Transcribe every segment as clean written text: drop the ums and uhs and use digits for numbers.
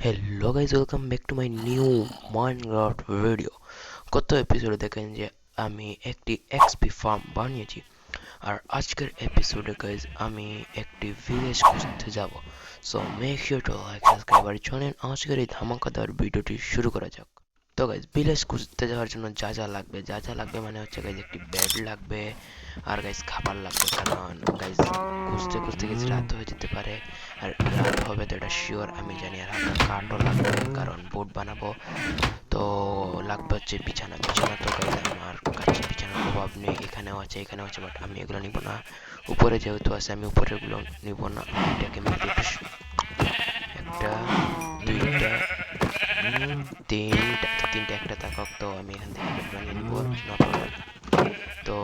Hello guys, welcome back to my new Minecraft video. গত এপিসোডে দেখেন যে আমি একটি এক্সপি ফার্ম বানিয়েছি, আর আজকের এপিসোডে গাইজ আমি একটি ভিলেজ খুঁজতে যাব। So make sure to like, subscribe আর জানেন আজকের এই ধামাকাদার ভিডিওটি শুরু করা যাক। তো গাইজ, ভিলেজ খুঁজতে যাওয়ার জন্য যা যা লাগবে মানে হচ্ছে গাইজ একটি বেড লাগবে, আর গাইজ খাবার লাগবে, কারণ গাইজ খুঁজতে খুঁজতে গাইজ রাত হয়ে যেতে পারে। আর রাত হবে তো এটা শিওর আমি জানি। আর হালকা কাঠও লাগবে, কারণ বোট বানাবো। তো লাগবে হচ্ছে বিছানা। বিছানা তো গাইজ আমার কাছে বিছানার অভাব নেই, এখানেও আছে, বাট আমি এগুলো নিব না। উপরে যেহেতু আছে আমি উপরেগুলো নিব না। আমি এটাকে মেরে দিই একটা, দুইটা, তিনটা একটা থাকক। তো আমি এখান থেকে বেড বানিয়ে নিব, নো প্রবলেম। তো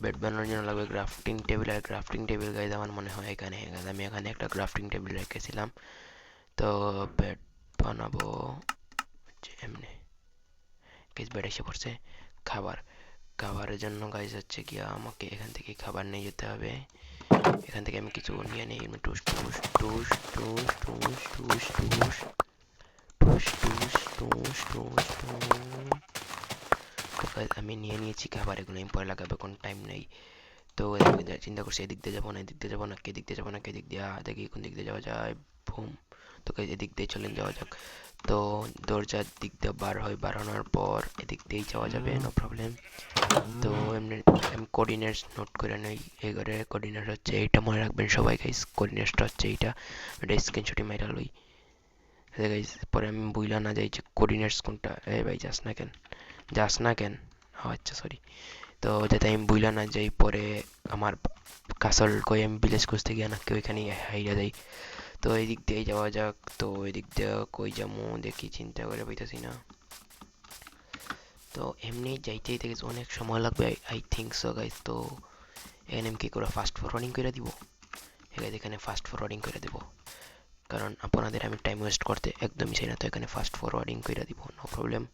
বেড বানানোর জন্য লাগবে গ্রাফটিং টেবিল, আর গ্রাফটিং টেবিল গাইজ আমার মনে হয় এখানে গাইজ আমি এখানে একটা গ্রাফটিং টেবিল রেখেছিলাম। তো বেড বানাবো এমনি। গাইজ বেড এসে পড়ছে। খাবার, খাবারের জন্য গাইজ হচ্ছে কি আমাকে এখান থেকে খাবার নিয়ে যেতে হবে। এখান থেকে আমি কিছু নিয়ে নিই, টুস টুস টুস টুস টুস টুস টুস টুস টুস টুস টুস টুস। তো গাইজ আমি নিয়ে নিয়েছি খাবার, এগুলো আমি পরে লাগাবে, কোনো টাইম নেই। তো আমি চিন্তা করছি এদিক দিয়ে যাবো না, এদিক দিয়ে যাবো না, কে দিক দিয়ে যাবো না, কে দিক দিয়ে দেখি কোন দিক দিয়ে যাওয়া যায়। বুম। তো গাইজ এদিক দিয়ে চলেন যাওয়া যাক। তো দরজার দিক দিয়ে বার হওয়ার পর এদিক দিয়েই যাওয়া যাবে, নো প্রবলেম। তো এমনি আমি কোঅর্ডিনেটস নোট করে নেই। এবারে কোঅর্ডিনেট হচ্ছে এইটা, মনে রাখবেন সবাই গাইজ, কোঅর্ডিনেটসটা হচ্ছে এইটা। এটা স্ক্রিনশটে মাইরা লই গাইজ, পরে আমি বুইলা না যাই যে কোঅর্ডিনেটস কোনটা। এই ভাই যাস না কেন আচ্ছা সরি। তো যাতে আমি বুইলা না যাই পরে আমার কাসল কই আমি ভিলেজ খুঁজতে গিয়ে না কেউ এখানে হাইরা যাই। তো এই দিক দিয়ে যাওয়া যাক। তো এই দিক দিয়ে কই যাবো দেখি, চিন্তা করে পাইতেছি না। তো এমনি যাইতে যাইতে গেছে অনেক সময় লাগবে, আই থিঙ্ক সো গাইজ। তো এখানে আমি কি করে ফাস্ট ফরওয়ার্ডিং করে দিব, এখানে ফাস্ট ফরওয়ার্ডিং করে দেবো, কারণ আপনাদের আমি টাইম ওয়েস্ট করতে একদমই চাই না। তো এখানে ফাস্ট ফরওয়ার্ডিং করে দিব, no problem.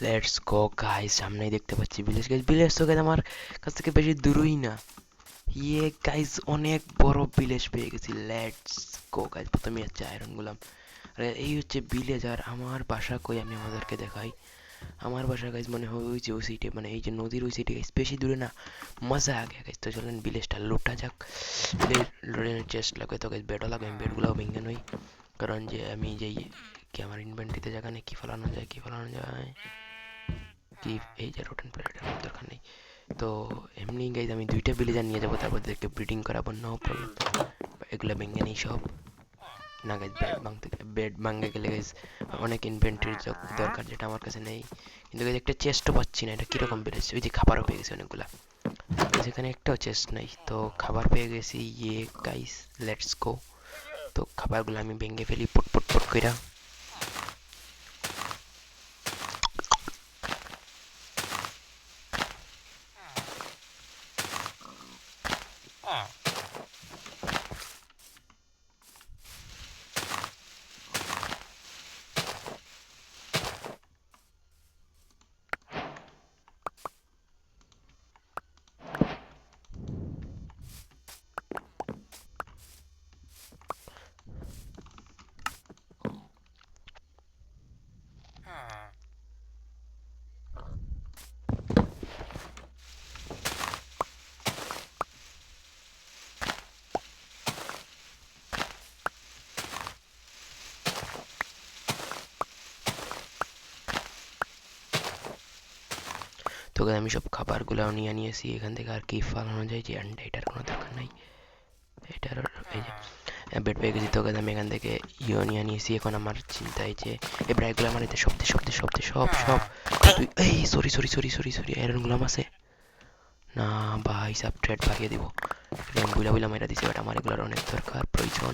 Let's go guys, সামনেই দেখতে পাচ্ছি ভিলেজ। গাইস ভিলেজ তো গাইস আমার কাছ থেকে বেশি দূরই না। ইয়ে গাইস অনেক বড় ভিলেজ পেয়ে গেছি। লেটস গো গাইস, প্রথমে হচ্ছে আয়রন গোলাম। আরে এই হচ্ছে ভিলেজ, আর আমার বাসা কই আমি আমাদেরকে দেখাই। আমার বাসা গাইস মনে হয় ওই যে ওই সাইডে, মানে এই যে নদীর ওই সাইডে গাইস, বেশি দূরে না। মজা আগে গাইস। তো চলেন ভিলেজটা লুটা যাক। লোডের চেস্ট লাগবে, তো গাইস বেডও লাগবে। আমি বেডগুলোও ভেঙে নই, কারণ যে আমি যেই কি আমার ইনভেন্টরিতে জায়গা নেই, কি ফেলানো যায় কি, এই যে রোটেন প্লেট আমার দরকার নেই। তো এমনি গাইজ আমি দুইটা ভিলেজার নিয়ে যাবো, তারপর দেখতে ব্রিডিং করাবো, নো প্রবলেম। এগুলো ভেঙে নেই সব। না গাইজ বেড ভাঙতে গেলে গাইজ অনেক ইনভেন্টরির দরকার, যেটা আমার কাছে নেই। কিন্তু গাইজ একটা চেস্টও পাচ্ছি না, এটা কিরকম বেড়েছে। ওই যে খাবারও পেয়ে গেছি অনেকগুলা, যেখানে একটাও চেস্ট নেই। তো খাবার পেয়ে গেছি, ইয়ে গাইজ লেটস গো। তো খাবারগুলো আমি ভেঙে ফেলি পট পট পট কইরা। তো আমি সব খাবারগুলো নিয়ে নিয়েছি এখান থেকে। আর কি ফালানো যায়, যে এটার কোনো দরকার নাই। এটার এই যে বেড পেয়ে গেছি। তো আমি এখান থেকে নিয়ে নিয়েছি। এখন আমার চিন্তা এই যে এই ব্রাইকগুলো আমার এতে সব তুই এই সরি আয়রন আছে না ভাই, সাব ট্রেড ভাগিয়ে দিব। আমি বুইলা মাইরা দিছি, বাট আমার এগুলোর অনেক দরকার প্রয়োজন।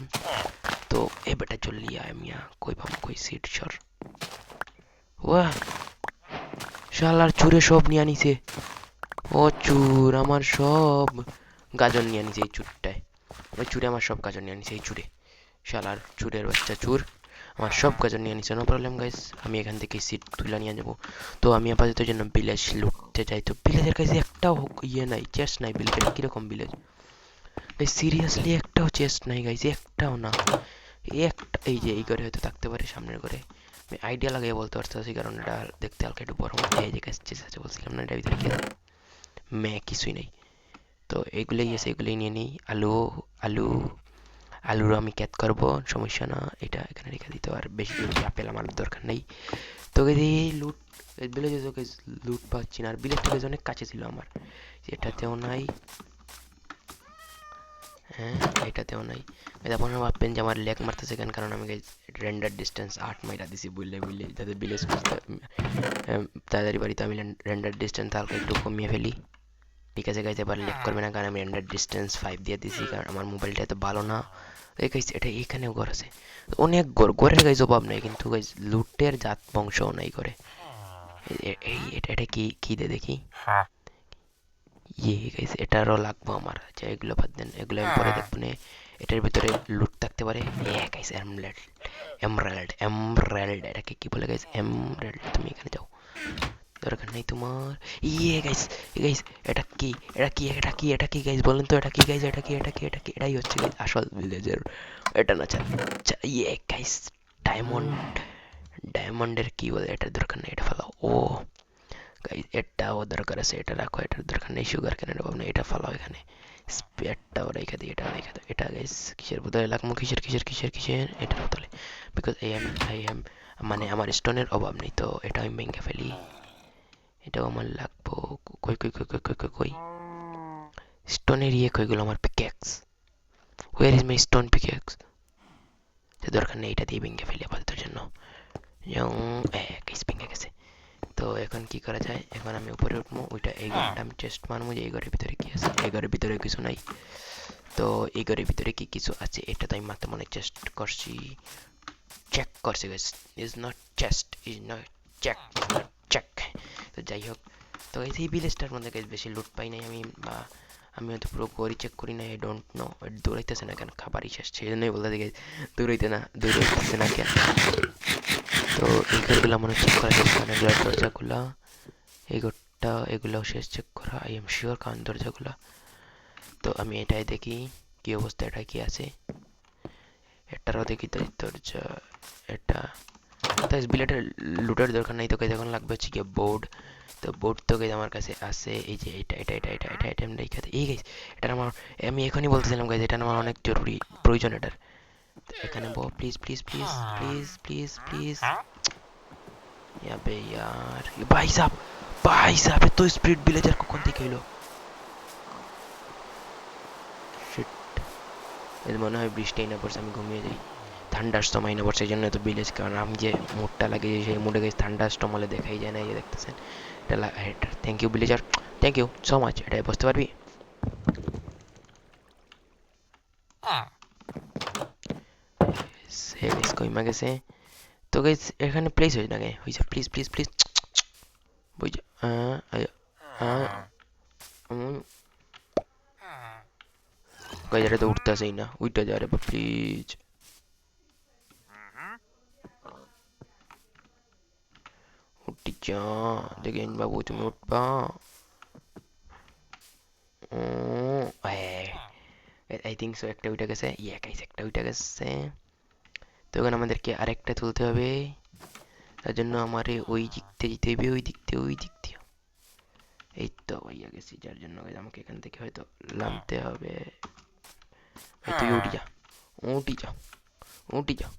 তো এই বেটা চললি আয় মিয়া, কই পাম কই সিট সর। ওয়াহ, শালার চুরে সব নিয়ে আনিছে। ও চুর আমার সব গাজর নিয়ে আনিছে এই চুরটায়। ওই চুরে আমার সব গাজর নিয়ে আনিছে এই চুরে। শালার চুরের বাচ্চা চুর আমার সব গাজর নিয়ে আনিছে। নো প্রবলেম গাইস, আমি এখান থেকে সিট তুলে নিয়ে যাবো। তো আমি আপাতত জন্য ভিলেজ লুটতে যাই। তো ভিলেজের কাছে একটাও ইয়ে নাই, চেস্ট নাই। ভিলেজের কিরকম ভিলেজ গাইস, সিরিয়াসলি একটাও চেস্ট নাই গাইস, একটাও না। একটা এই যে এই ঘরে হয়তো থাকতে পারে, সামনের ঘরে। আমি আইডিয়া লাগিয়ে বলতে পারতেছি কারণ এটা দেখতে হালকা একটু বড়। এই যে গাইস চেস্ট আছে বলছিলাম না, এটা ভিতরে কি আছে? কিছুই নেই। তো এগুলোই আছে, এগুলোই নিয়ে নিই। আলু, আলু, আলুর আমি ক্যাচ করবো, সমস্যা না। এটা এখানে রেখে দিতে, আর বেশি বেশি আপেল আমার দরকার নেই। তো এই লুট ভিলেজে তোকে লুট পাচ্ছি না। আর ভিলেজটা বেশ অনেক কাছে ছিল আমার। এটাতেও নাই, হ্যাঁ এটাতেও নাই। আপনারা ভাববেন যে আমার লেগ মারতেছে কেন, কারণ আমি রেন্ডার ডিস্টেন্স 8 মাইরা দিছি বুঝলে বুঝলে, যাতে ভিলেজ খুঁজতে তাড়াতাড়ি বাড়িতে আমি রেন্ডার ডিস্টেন্স হালকা একটু কমিয়ে ফেলি। ঠিক আছে গাইজ, এবার লেগ করবে না কারণ আমি রেন্ডার ডিস্টেন্স 5 দিয়ে দিছি, কারণ আমার মোবাইলটা এত ভালো না। এই গাইজ এটা এখানেও ঘর আছে, অনেক ঘর, ঘরের গাইজ অভাব নাই, কিন্তু গাইজ লুটের জাত বংশও নাই করে। এই এটা কি কি দে দেখি। ইয়ে গাইস এটারও লাগবো আমার। আচ্ছা এগুলো বাদ দেন, এগুলো আমি পরে দেখবো না। এটার ভিতরে লুট থাকতে পারে। গাইস এমরাল্ড, এমরাল্ড, এমরাল্ড এটাকে কি বলে গাইস? এমরাল্ড। তুমি এখানে যাও, দরকার নেই তোমার। গাইস, গাইস এটা কি, এটা কি, এটা কি, এটা কি গাইস বলেন তো? এটা কি গাইস? এটা কি, এটা কি, এটা কি? এটাই হচ্ছে গাইস আসল ভিলেজের। এটা না গাইস ডায়মন্ড, ডায়মন্ডের কি বলে? এটার দরকার নেই, এটা ফেলাও। গাইস এটাও দরকার আছে, এটা রাখো। এটার দরকার নেই, সুগার কেনের অভাব নেই, এটা ফালাও এখানে। স্পেয়ারটাও রেখে দিই, এটা রেখে দাও। এটা গাইস কিসের বোতলে লাগবো? কিসের কিসের কিসের কিসের? এটার বোতলে। বিকজ আই এম মানে আমার স্টোনের অভাব নেই, তো এটা আমি ভেঙে ফেলি। এটাও আমার লাগবো। কই কই কই কই কই কই কই স্টোনের কইগুলো? আমার pickaxe, where is my stone pickaxe? দরকার নেই, এটা দিয়ে ভেঙে ফেলি আপাতত জন্য। গাইস ভেঙে গেছে। তো এখন কি করা যায়? এখন আমি উপরে উঠবো, ওইটা এই ঘরটা আমি চেস্ট মারবো যে এই ঘরের ভিতরে কি আছে। এই ঘরের ভিতরে কিছু নাই। তো এই ঘরের ভিতরে কি কিছু আছে এটা তো আমি মাত্র মনে চেস্ট করছি, চেক করছি guys. Is not chest, is not check, is not check. তো যাই হোক, তো এই ভিলেজটার মধ্যে গাইস বেশি লুট পাই নাই আমি, বা আমি হয়তো পুরো গড়ি চেক করি না। I don't know. দৌড়াইতেছে না কেন? খাবারই শেষ, সেই জন্যই বলতে গাইস দৌড়াইতেছে না কেন। তো এই ঘরগুলো মনে চেক করা শেষ, কারণ এগুলোর দরজাগুলা, এই ঘরটা, এগুলাও শেষ চেক করা আই এম শিওর, কারণ দরজাগুলা। তো আমি এটাই দেখি কি অবস্থা, এটা কি আছে। এটারও দেখি তাই দরজা। এটা তাই বিলেটের লুটের দরকার নাই, তোকে যখন লাগবে হচ্ছে কি বোর্ড। তো বোর্ড তোকে আমার কাছে আছে। এই যে এটা এটা এটা এটা এটা এটা আমরা এখানে এই গাইস, এটা আমার, আমি এখনই বলতেছিলাম গাইস, এটা আমার অনেক জরুরি প্রয়োজন এটার। এখানে বল please please please please please please. ইয়াবে ইয়ার ভাই সাহেব, ভাই সাহেব এত স্পিড ভিলেজার কখন থেকে হইলো? শিট, এর মনে হয় বৃষ্টি না পড়ছে, আমি ঘুমিয়ে যাই। ঠান্ডার সময় না পড়ছে, এই জন্য তো ভিলেজ, কারণ আমি যে মুডটা লাগে সেই মুডে গেছি। ঠান্ডার স্টম হলে দেখাই যায় না, এই যে দেখতেছেন। এটা thank you villager, thank you so much. এটা বুঝতে পারবি? সে গাইস কইমা গেছে। তো গাইস এখানে প্লেস হয়েছে না গে হয়েছে, প্লিজ প্লিজ প্লিজ বুঝ। গাইস এটা তো উঠতেছেই না, উঠতে যা রে প্লিজ। উঠি যা, দেখেন বাবু তুমি উঠবা। আই থিঙ্ক সো একটা উঠে গেছে। গাইস একটা উঠে গেছে। তো এখন আমাদেরকে আরেকটা তুলতে হবে। তার জন্য আমার ওই দিক দিয়ে যেতে হবে, ওই দিক দিয়ে, ওই দিক দিয়ে। এই তো ভাইয়া গেছি, যার জন্য আমাকে এখান থেকে হয়তো নামতে হবে। ভাই তুই উঠি যা, উঠি যা, উঠি যা।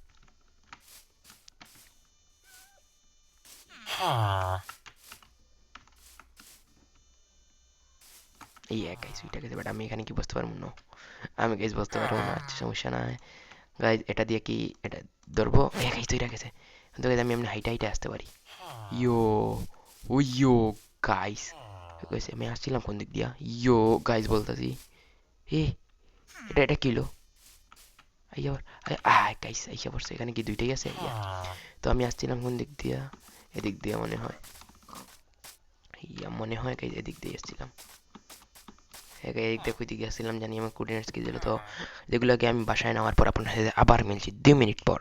গাইস উঠে গেছে, বাট আমি এখানে কি বুঝতে পারবো না। আমি গাইস বুঝতে পারবো না, আচ্ছা সমস্যা নাই। গাইস এটা দিয়ে কি এটা ধরবো? গাইস তো এটা গেছে, কিন্তু গাইস আমি এমনি হাইটে হাইটে আসতে পারি। ইয়ো, ও ইয়ো গাইস, গাইস আমি আসছিলাম কোন দিক দিয়া? ইয়ো গাইস বলতেছি। এ এটা এটা কিলো আইয়া, গাইস আইসা পড়ছে। এখানে কি দুইটাই আছে? তো আমি আসছিলাম কোন দিক দিয়া? এদিক দিয়ে মনে হয়, ইয়া মনে হয় গাইজ এদিক দিয়ে এসেছিলাম। হ্যাঁ গাইজ এদিক দিয়ে কই দিকে আসছিলাম জানি, আমার কোঅর্ডিনেটস কি দিল। তো যেগুলোকে আমি বাসায় নেওয়ার পর আপনার সাথে আবার মিলছি 2 মিনিট পর।